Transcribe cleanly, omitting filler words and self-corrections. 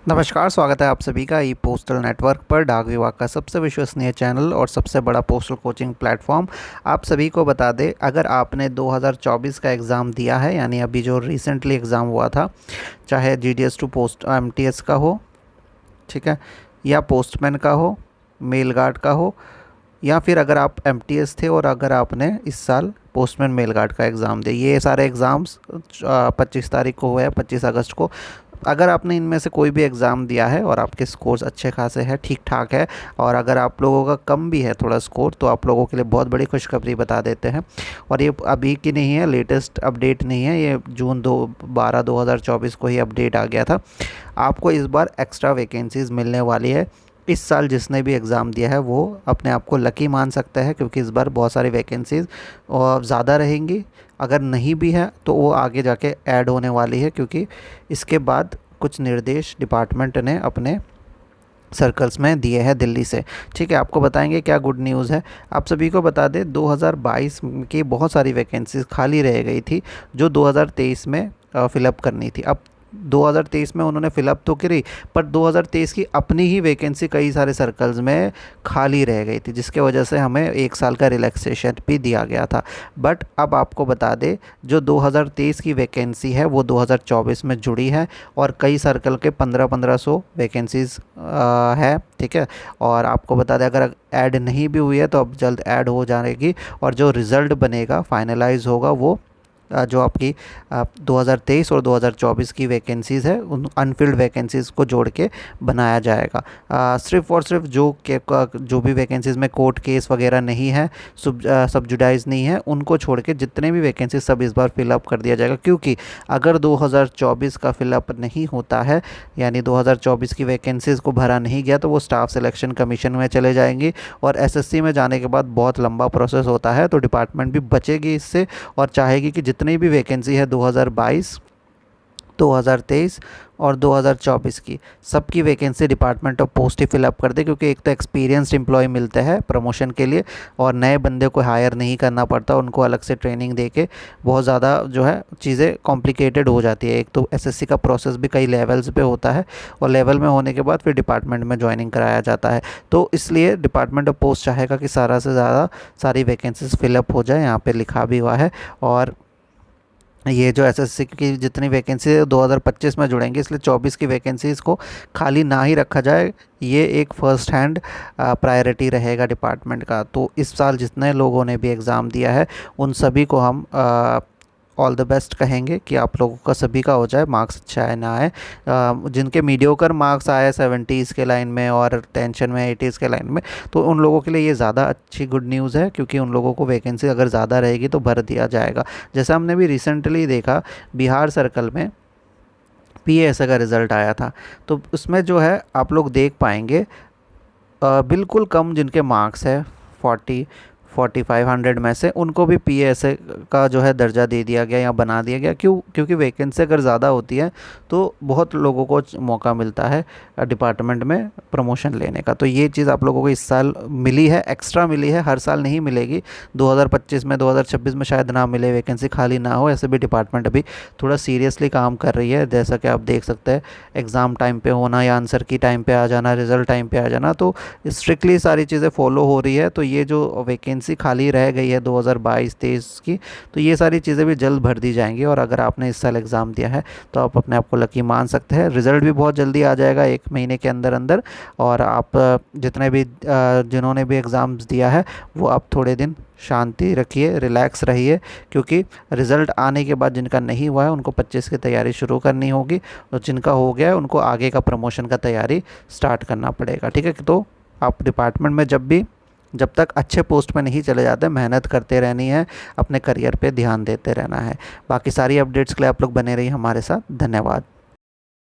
नमस्कार, स्वागत है आप सभी का ई पोस्टल नेटवर्क पर, डाक विभाग का सबसे विश्वसनीय चैनल और सबसे बड़ा पोस्टल कोचिंग प्लेटफॉर्म। आप सभी को बता दें, अगर आपने 2024 का एग्ज़ाम दिया है, यानी अभी जो रिसेंटली एग्ज़ाम हुआ था, चाहे जीडीएस टू पोस्ट एमटीएस का हो, ठीक है, या पोस्टमैन का हो, मेल गार्ड का हो, या फिर अगर आप एमटीएस थे और अगर आपने इस साल पोस्टमैन मेल गार्ड का एग्ज़ाम दिया, ये सारे एग्ज़ाम्स 25 तारीख को हुए हैं, 25 अगस्त को। अगर आपने इनमें से कोई भी एग्ज़ाम दिया है और आपके स्कोर्स अच्छे खासे हैं, ठीक ठाक है, और अगर आप लोगों का कम भी है थोड़ा स्कोर, तो आप लोगों के लिए बहुत बड़ी खुशखबरी बता देते हैं। और ये अभी की नहीं है, लेटेस्ट अपडेट नहीं है, ये जून 2024 को ही अपडेट आ गया था। आपको इस बार एक्स्ट्रा वैकेंसीज़ मिलने वाली है। इस साल जिसने भी एग्ज़ाम दिया है वो अपने आप को लकी मान सकता है, क्योंकि इस बार बहुत सारी वैकेंसीज़ ज़्यादा रहेंगी। अगर नहीं भी है तो वो आगे जाके ऐड होने वाली है, क्योंकि इसके बाद कुछ निर्देश डिपार्टमेंट ने अपने सर्कल्स में दिए हैं दिल्ली से। ठीक है, आपको बताएंगे क्या गुड न्यूज़ है। आप सभी को बता दें, 2022 की बहुत सारी वैकेंसीज़ खाली रह गई थी, जो 2023 में फिलअप करनी थी। अब 2023 में उन्होंने फिलअप तो करी, पर 2023 की अपनी ही वैकेंसी कई सारे सर्कल्स में खाली रह गई थी, जिसके वजह से हमें 1 साल का रिलैक्सेशन भी दिया गया था। बट अब आपको बता दें, जो 2023 की वैकेंसी है वो 2024 में जुड़ी है, और कई सर्कल के 1500 वैकेंसीज़ है। ठीक है, और आपको बता दें, अगर ऐड नहीं भी हुई है तो अब जल्द ऐड हो जाएगी, और जो रिज़ल्ट बनेगा, फाइनलाइज होगा, वो जो आपकी 2023 और 2024 की वैकेंसीज़ है, उन अनफिल्ड वैकेंसीज़ को जोड़ के बनाया जाएगा। सिर्फ़ और सिर्फ जो भी वैकेंसीज़ में कोर्ट केस वगैरह नहीं है, सब्जुडाइज नहीं है, उनको छोड़ के जितने भी वैकेंसीज सब इस बार फिलअप कर दिया जाएगा। क्योंकि अगर 2024 का फिलअप नहीं होता है, यानी 2024 की वैकेंसीज़ को भरा नहीं गया, तो वो स्टाफ सिलेक्शन कमीशन में चले जाएंगी, और एसएससी में जाने के बाद बहुत लंबा प्रोसेस होता है। तो डिपार्टमेंट भी बचेगी इससे, और चाहेगी कि जितनी भी वैकेंसी है 2022, 2023 और 2024 की, सबकी vacancy department of post he fill up कर दे। क्योंकि एक तो एक्सपीरियंस्ड एम्प्लॉय मिलते हैं प्रमोशन के लिए, और नए बंदे को हायर नहीं करना पड़ता, उनको अलग से ट्रेनिंग दे के बहुत ज़्यादा जो है चीज़ें कॉम्प्लिकेटेड हो जाती है। एक तो एसएससी का प्रोसेस भी कई लेवल्स पे होता है, और लेवल में होने के बाद फिर डिपार्टमेंट में ज्वाइनिंग कराया जाता है। तो इसलिए डिपार्टमेंट ऑफ पोस्ट चाहेगा कि सारा से ज़्यादा सारी वैकेंसीज फिलअप हो जाए, यहाँ पर लिखा भी हुआ है। और ये जो एसएससी की जितनी वैकेंसी है 2025 में जुड़ेंगी, इसलिए 24 की वैकेंसीज़ को खाली ना ही रखा जाए, ये एक फ़र्स्ट हैंड प्रायोरिटी रहेगा डिपार्टमेंट का। तो इस साल जितने लोगों ने भी एग्ज़ाम दिया है, उन सभी को हम ऑल द बेस्ट कहेंगे कि आप लोगों का सभी का हो जाए, मार्क्स अच्छा है ना आए। जिनके मीडियोकर मार्क्स आए 70s के लाइन में और टेंशन में 80s के लाइन में, तो उन लोगों के लिए ये ज़्यादा अच्छी गुड न्यूज़ है, क्योंकि उन लोगों को वैकेंसी अगर ज़्यादा रहेगी तो भर दिया जाएगा। जैसा हमने भी रिसेंटली देखा, बिहार सर्कल में पीएएसए का रिज़ल्ट आया था, तो उसमें जो है आप लोग देख पाएंगे, बिल्कुल कम जिनके मार्क्स है 4500 में से, उनको भी पीएएसए का जो है दर्जा दे दिया गया या बना दिया गया। क्योंकि वैकेंसी अगर ज़्यादा होती है तो बहुत लोगों को मौका मिलता है डिपार्टमेंट में प्रमोशन लेने का। तो ये चीज़ आप लोगों को इस साल मिली है, एक्स्ट्रा मिली है, हर साल नहीं मिलेगी। 2025 में, 2026 में शायद ना मिले, वैकेंसी खाली ना हो। ऐसे भी डिपार्टमेंट अभी थोड़ा सीरियसली काम कर रही है, जैसा कि आप देख सकते हैं, एग्ज़ाम टाइम पे होना या आंसर की टाइम पे आ जाना, रिज़ल्ट टाइम पे आ जाना, तो स्ट्रिक्टली सारी चीज़ें फॉलो हो रही है। तो ये जो वैकेंसी खाली रह गई है 2022-23 की, तो ये सारी चीज़ें भी जल्द भर दी जाएंगी। और अगर आपने इस साल एग्ज़ाम दिया है तो आप अपने आप को लकी मान सकते हैं। रिज़ल्ट भी बहुत जल्दी आ जाएगा, 1 महीने के अंदर अंदर। और आप जितने भी जिन्होंने भी एग्ज़ाम्स दिया है, वो आप थोड़े दिन शांति रखिए, रिलैक्स रहिए, क्योंकि रिज़ल्ट आने के बाद जिनका नहीं हुआ है उनको 25 की तैयारी शुरू करनी होगी, और जिनका हो गया है उनको आगे का प्रमोशन का तैयारी स्टार्ट करना पड़ेगा। ठीक है, तो आप डिपार्टमेंट में जब तक अच्छे पोस्ट में नहीं चले जाते, मेहनत करते रहनी है, अपने करियर पे ध्यान देते रहना है। बाकी सारी अपडेट्स के लिए आप लोग बने रहिए हमारे साथ। धन्यवाद।